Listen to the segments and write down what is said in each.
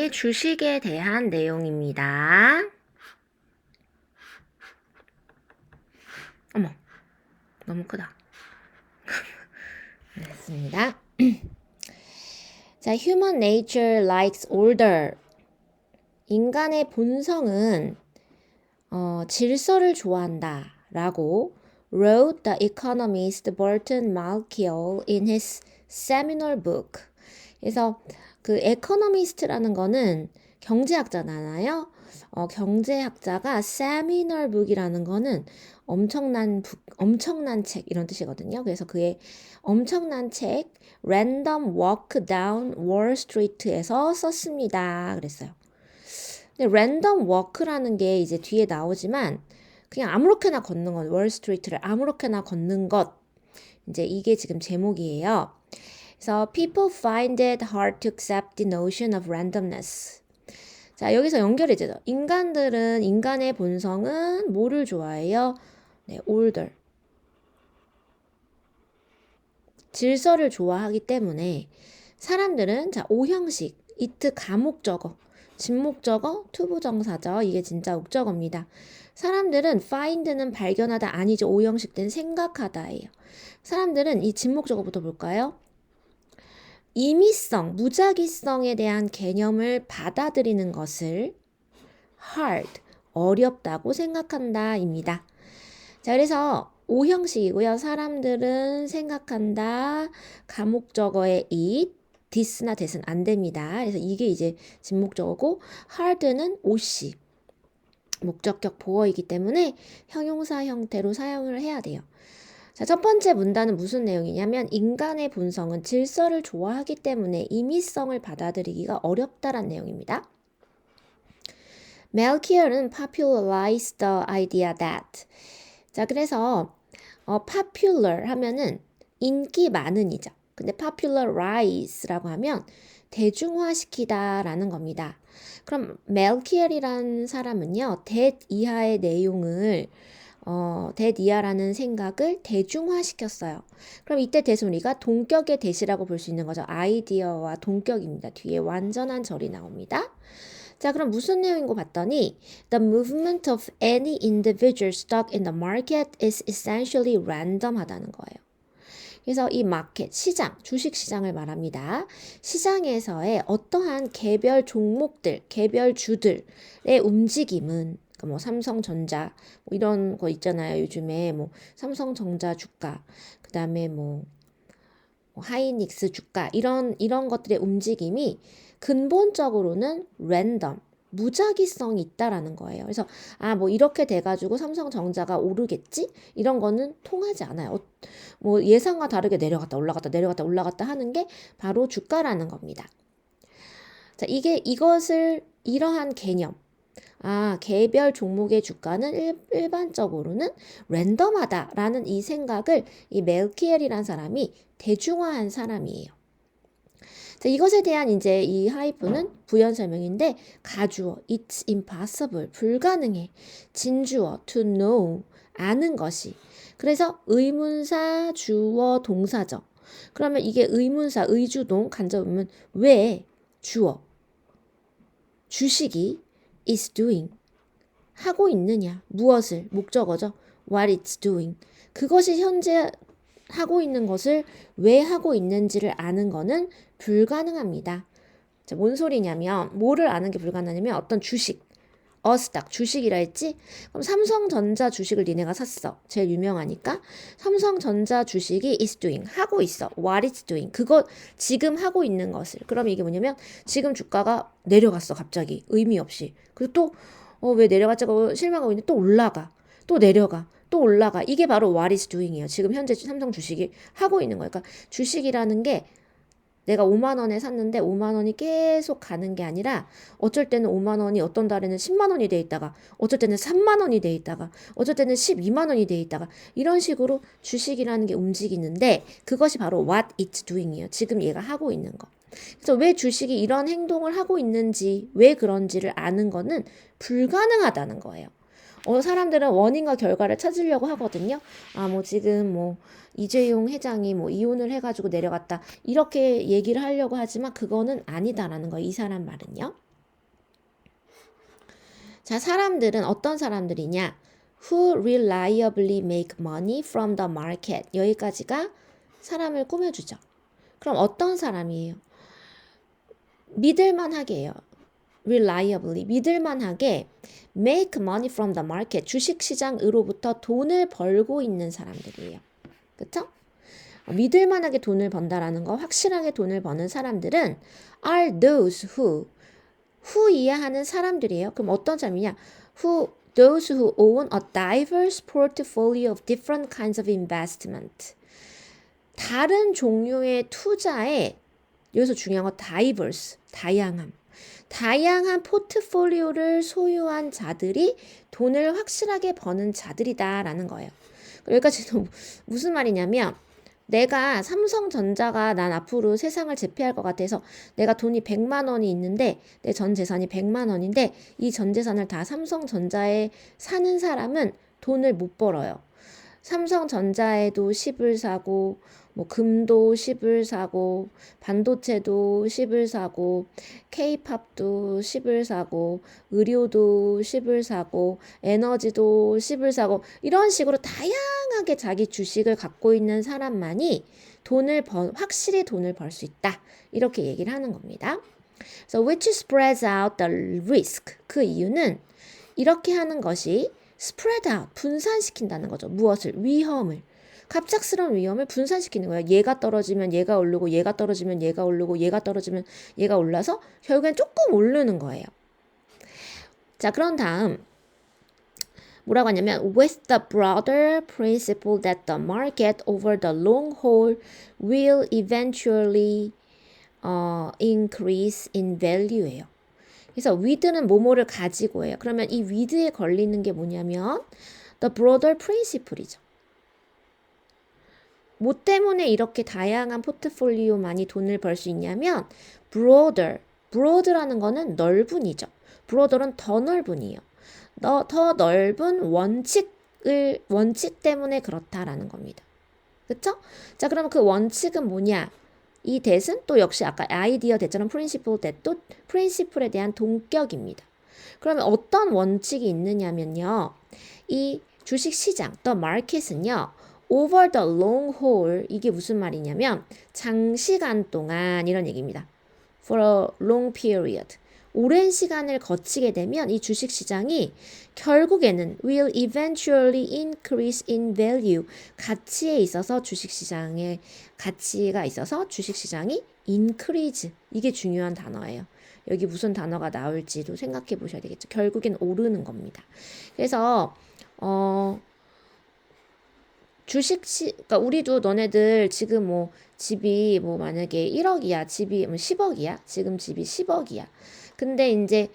우리 주식에 대한 내용입니다. 어머, 너무 크다. 됐습니다. 자, human nature likes order. 인간의 본성은 질서를 좋아한다 라고 wrote the economist Burton Malkiel in his seminal book. 그래서 그 에코노미스트라는 거는 경제학자잖아요. 경제학자가 seminal book이라는 거는 엄청난 책 이런 뜻이거든요. 그래서 그의 엄청난 책 Random Walk Down Wall Street에서 썼습니다. 그랬어요. 근데 랜덤 워크라는 게 이제 뒤에 나오지만 그냥 아무렇게나 걷는 것, 월스트리트를 아무렇게나 걷는 것. 이제 이게 지금 제목이에요. 그래서 people find it hard to accept the notion of randomness. 자, 여기서 연결이 되죠. 인간의 본성은 뭐를 좋아해요? 네, order. 질서를 좋아하기 때문에 사람들은 자, 오형식, it 가목적어, 진목적어, 투부정사죠. 이게 진짜 목적어입니다. 사람들은 find는 발견하다 아니죠. 오형식된 생각하다예요. 사람들은 이 진목적어부터 볼까요? 임의성, 무작위성에 대한 개념을 받아들이는 것을 hard, 어렵다고 생각한다입니다. 자, 그래서 오형식이고요. 사람들은 생각한다, 가목적어의 it, this나 that은 안 됩니다. 그래서 이게 이제 진목적어고 hard는 OC, 목적격 보어이기 때문에 형용사 형태로 사용을 해야 돼요. 자, 첫 번째 문단은 무슨 내용이냐면 인간의 본성은 질서를 좋아하기 때문에 임의성을 받아들이기가 어렵다란 내용입니다. Malkiel은 popularized the idea that. 자, 그래서 popular 하면은 인기 많은이죠. 근데 popularize라고 하면 대중화시키다라는 겁니다. 그럼 멜키엘이라는 사람은요, that 이하의 내용을 that 이하라는 생각을 대중화시켰어요. 그럼 이때 that은 우리가 동격의 that이라고 볼 수 있는 거죠. 아이디어와 동격입니다. 뒤에 완전한 절이 나옵니다. 자, 그럼 무슨 내용인 거 봤더니 The movement of any individual stock in the market is essentially random 하다는 거예요. 그래서 이 마켓, 시장, 주식시장을 말합니다. 시장에서의 어떠한 개별 종목들, 개별 주들의 움직임은 뭐 삼성전자 뭐 이런 거 있잖아요. 요즘에 뭐 삼성전자 주가, 그 다음에 뭐 하이닉스 주가 이런 것들의 움직임이 근본적으로는 랜덤, 무작위성이 있다라는 거예요. 그래서 뭐 이렇게 돼가지고 삼성전자가 오르겠지? 이런 거는 통하지 않아요. 뭐 예상과 다르게 내려갔다 올라갔다 하는 게 바로 주가라는 겁니다. 자, 이러한 개념. 개별 종목의 주가는 일반적으로는 랜덤하다라는 이 생각을 이 멜키엘이라는 사람이 대중화한 사람이에요. 자, 이것에 대한 이제 이 하이프는 부연 설명인데 가주어 it's impossible 불가능해, 진주어 to know 아는 것이. 그래서 의문사 주어 동사죠. 그러면 이게 의문사 의주동 간접 보면 왜 주어 주식이 is doing 하고 있느냐 무엇을 목적어죠. what it's doing 그것이 현재 하고 있는 것을 왜 하고 있는지를 아는 거는 불가능합니다. 자, 뭔 소리냐면 뭐를 아는 게 불가능하냐면 어떤 주식 어스닥 주식이라 했지? 그럼 삼성전자 주식을 니네가 샀어. 제일 유명하니까 삼성전자 주식이 is doing 하고 있어. what it's doing 그거 지금 하고 있는 것을. 그럼 이게 뭐냐면 지금 주가가 내려갔어. 갑자기 의미 없이. 그리고 또 왜 내려갔지? 실망하고 있는데 또 올라가. 또 내려가. 또 올라가. 이게 바로 what is doing이에요. 지금 현재 삼성 주식이 하고 있는 거예요. 그러니까 주식이라는 게 내가 5만 원에 샀는데 5만 원이 계속 가는 게 아니라 어쩔 때는 5만 원이 어떤 달에는 10만 원이 돼 있다가 어쩔 때는 3만 원이 돼 있다가 어쩔 때는 12만 원이 돼 있다가 이런 식으로 주식이라는 게 움직이는데 그것이 바로 what it's doing이에요. 지금 얘가 하고 있는 거. 그래서 왜 주식이 이런 행동을 하고 있는지 왜 그런지를 아는 거는 불가능하다는 거예요. 사람들은 원인과 결과를 찾으려고 하거든요. 뭐 지금 뭐 이재용 회장이 뭐 이혼을 해가지고 내려갔다 이렇게 얘기를 하려고 하지만 그거는 아니다라는 거예요. 이 사람 말은요. 자, 사람들은 어떤 사람들이냐? Who reliably make money from the market. 여기까지가 사람을 꾸며주죠. 그럼 어떤 사람이에요? 믿을만하게 해요. reliably, 믿을만하게 make money from the market. 주식시장으로부터 돈을 벌고 있는 사람들이에요. 그쵸? 믿을만하게 돈을 번다라는 거, 확실하게 돈을 버는 사람들은 are those who 이해하는 사람들이에요. 그럼 어떤 사람이냐? Those who own a diverse portfolio of different kinds of investment. 다른 종류의 투자에, 여기서 중요한 건 diverse, 다양한 포트폴리오를 소유한 자들이 돈을 확실하게 버는 자들이다라는 거예요. 여기까지는 무슨 말이냐면, 내가 삼성전자가 난 앞으로 세상을 제패할 것 같아서 내가 돈이 100만 원이 있는데 내 전 재산이 100만 원인데 이 전 재산을 다 삼성전자에 사는 사람은 돈을 못 벌어요. 삼성전자에도 10을 사고 뭐 금도 10을 사고 반도체도 10을 사고 K-팝도 10을 사고 의료도 10을 사고 에너지도 10을 사고 이런 식으로 다양하게 자기 주식을 갖고 있는 사람만이 확실히 돈을 벌 수 있다. 이렇게 얘기를 하는 겁니다. So which spreads out the risk. 그 이유는 이렇게 하는 것이 spread out, 분산시킨다는 거죠. 무엇을? 위험을. 갑작스러운 위험을 분산시키는 거예요. 얘가 떨어지면 얘가 오르고 얘가 떨어지면 얘가 오르고 얘가 떨어지면 얘가 올라서 결국엔 조금 오르는 거예요. 자, 그런 다음 뭐라고 하냐면 with the broader principle that the market over the long haul will eventually increase in value예요. 그래서 with는 뭐뭐를 가지고예요. 그러면 이 with에 걸리는 게 뭐냐면 the broader principle이죠. 뭐 때문에 이렇게 다양한 포트폴리오만이 돈을 벌 수 있냐면 broader라는 거는 넓은이죠. broader은 더 넓은이에요. 더 넓은 원칙 때문에 그렇다라는 겁니다. 그쵸? 자, 그러면 그 원칙은 뭐냐? 이 that은 또 역시 아까 아이디어 that처럼 principle that도 principle에 대한 동격입니다. 그러면 어떤 원칙이 있느냐면요. 이 주식시장, the market은요. over the long haul, 이게 무슨 말이냐면 장시간 동안 이런 얘기입니다. for a long period. 오랜 시간을 거치게 되면 이 주식시장이 결국에는 will eventually increase in value. 가치에 있어서 주식시장의 가치가 있어서 주식시장이 increase. 이게 중요한 단어예요. 여기 무슨 단어가 나올지도 생각해 보셔야 되겠죠. 결국엔 오르는 겁니다. 그래서 그러니까 우리도 너네들 지금 뭐 집이 뭐 만약에 1억이야. 집이 10억이야. 지금 집이 10억이야. 근데 이제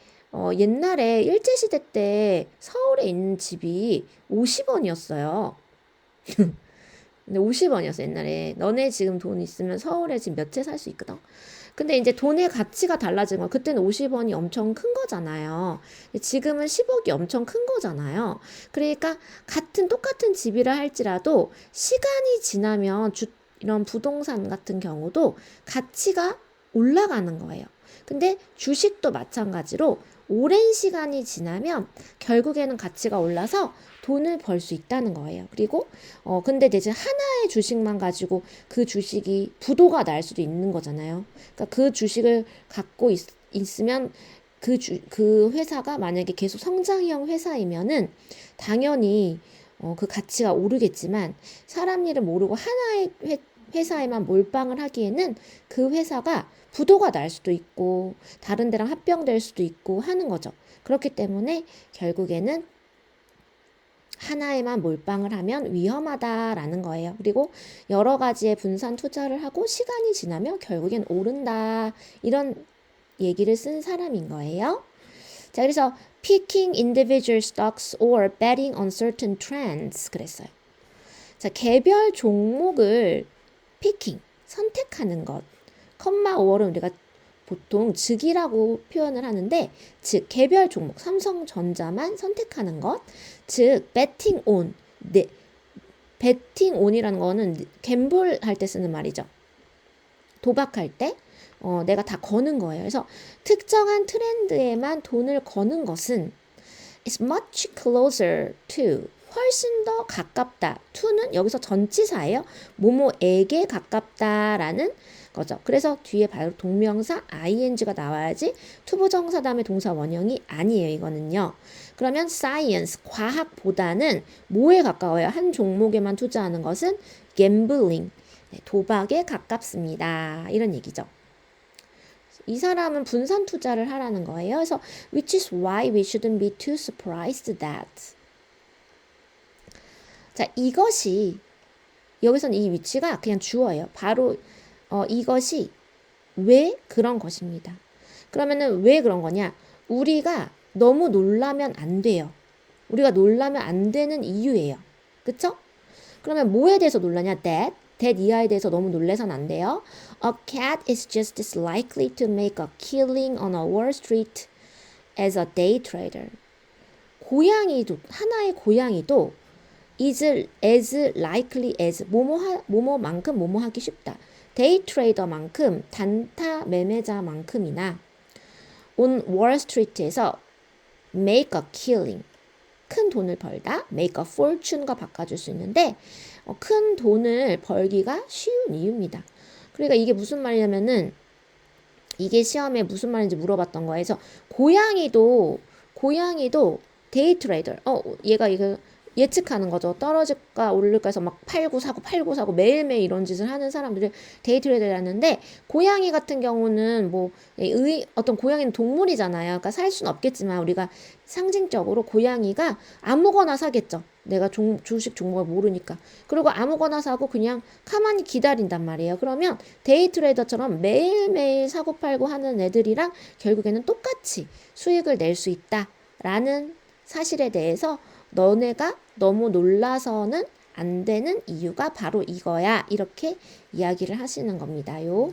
옛날에 일제시대 때 서울에 있는 집이 50원이었어요. 근데 50원이었어 옛날에. 너네 지금 돈 있으면 서울에 지금 몇 채 살 수 있거든. 근데 이제 돈의 가치가 달라진 거. 그때는 50원이 엄청 큰 거잖아요. 지금은 10억이 엄청 큰 거잖아요. 그러니까 똑같은 집이라 할지라도 시간이 지나면 이런 부동산 같은 경우도 가치가 올라가는 거예요. 근데 주식도 마찬가지로 오랜 시간이 지나면 결국에는 가치가 올라서 돈을 벌 수 있다는 거예요. 그리고 근데 대신 하나의 주식만 가지고 그 주식이 부도가 날 수도 있는 거잖아요. 그러니까 그 주식을 갖고 있으면 그 회사가 만약에 계속 성장형 회사이면은 당연히 그 가치가 오르겠지만 사람 일을 모르고 하나의 회사에만 몰빵을 하기에는 그 회사가 부도가 날 수도 있고 다른 데랑 합병될 수도 있고 하는 거죠. 그렇기 때문에 결국에는 하나에만 몰빵을 하면 위험하다라는 거예요. 그리고 여러 가지의 분산 투자를 하고 시간이 지나면 결국엔 오른다. 이런 얘기를 쓴 사람인 거예요. 자, 그래서 picking individual stocks or betting on certain trends 그랬어요. 자, 개별 종목을 picking, 선택하는 것. 컴마 5월은 우리가 보통 즉이라고 표현을 하는데 즉 개별 종목 삼성전자만 선택하는 것, 즉 betting on, betting on이라는 거는 갬블 할 때 쓰는 말이죠. 도박할 때 내가 다 거는 거예요. 그래서 특정한 트렌드에만 돈을 거는 것은 is much closer to. 훨씬 더 가깝다. to는 여기서 전치사예요. 뭐뭐에게 가깝다라는 거죠. 그래서 뒤에 바로 동명사 ing가 나와야지 투부정사 다음에 동사 원형이 아니에요. 이거는요. 그러면 science, 과학보다는 뭐에 가까워요? 한 종목에만 투자하는 것은 gambling, 도박에 가깝습니다. 이런 얘기죠. 이 사람은 분산 투자를 하라는 거예요. 그래서 which is why we shouldn't be too surprised that. 자, 이것이 여기서는 이 위치가 그냥 주어예요. 바로 이것이 왜 그런 것입니다. 그러면은 왜 그런 거냐? 우리가 너무 놀라면 안 돼요. 우리가 놀라면 안 되는 이유예요. 그쵸? 그러면 뭐에 대해서 놀라냐? that 이하에 대해서 너무 놀래선 안 돼요. A cat is just as likely to make a killing on a Wall Street as a day trader. 고양이도, 하나의 고양이도 is as likely as 뭐뭐만큼 뭐뭐하기 쉽다. 데이 트레이더만큼 단타 매매자만큼이나 on Wall Street에서 make a killing 큰 돈을 벌다 make a fortune가 바꿔줄 수 있는데 큰 돈을 벌기가 쉬운 이유입니다. 그러니까 이게 무슨 말이냐면은 이게 시험에 무슨 말인지 물어봤던 거예요. 그래서 고양이도 데이 트레이더 얘가 이거 예측하는 거죠. 떨어질까 오를까 해서 막 팔고 사고 매일매일 이런 짓을 하는 사람들이 데이 트레이더라는데 고양이 같은 경우는 뭐 어떤 고양이는 동물이잖아요. 그러니까 살 수는 없겠지만 우리가 상징적으로 고양이가 아무거나 사겠죠. 내가 주식 종목을 모르니까. 그리고 아무거나 사고 그냥 가만히 기다린단 말이에요. 그러면 데이 트레이더처럼 매일매일 사고 팔고 하는 애들이랑 결국에는 똑같이 수익을 낼 수 있다라는 사실에 대해서 너네가 너무 놀라서는 안 되는 이유가 바로 이거야. 이렇게 이야기를 하시는 겁니다요.